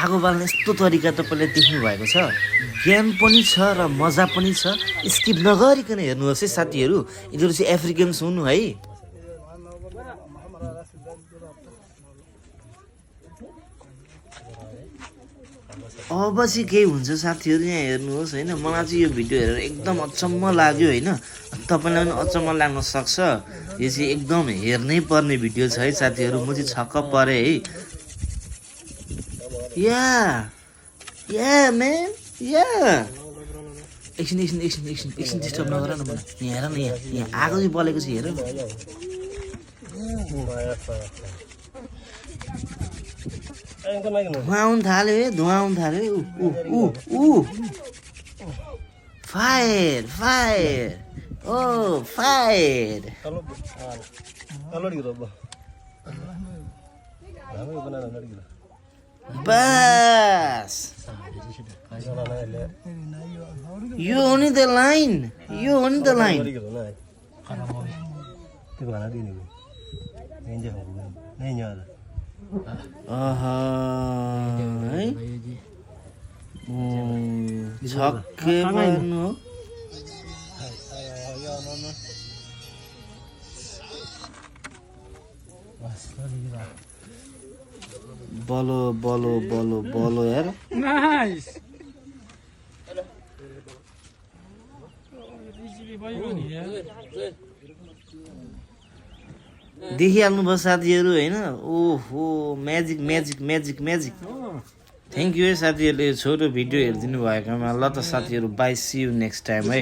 आगो बाल्ने यस्तो तरिका तपाईँले देख्नु भएको छ ज्ञान पनि छ र मजा पनि छ स्किप नगरिकन हेर्नुहोस् है साथीहरू यिनीहरू चाहिँ अफ्रिकन्स हुनु है अब चाहिँ केही हुन्छ साथीहरू यहाँ हेर्नुहोस् होइन मलाई चाहिँ यो भिडियो हेरेर एकदम अचम्म लाग्यो होइन तपाईँलाई पनि अचम्म लाग्न सक्छ यो चाहिँ एकदम हेर्नै पर्ने भिडियो छ है साथीहरू म चाहिँ छक्क परेँ है या म्यान या एकछिन डिस्टर्ब नगर न मलाई यहाँ हेर न यहाँ आगो चाहिँ बलेको छ हेर न धुवा आउनु थाल्यो है धुवा आउनु थाल्यो फायर ओ फायर बस यो हो नि द लाइन है छक्कै पर्नु हो बलो यार नाइस देखिहाल्नु भयो साथीहरू होइन ओहो म्याजिक थ्याङ्क यू है साथीहरूले छोटो भिडियो हेरिदिनु भएकोमा ल त साथीहरू bye see you next time है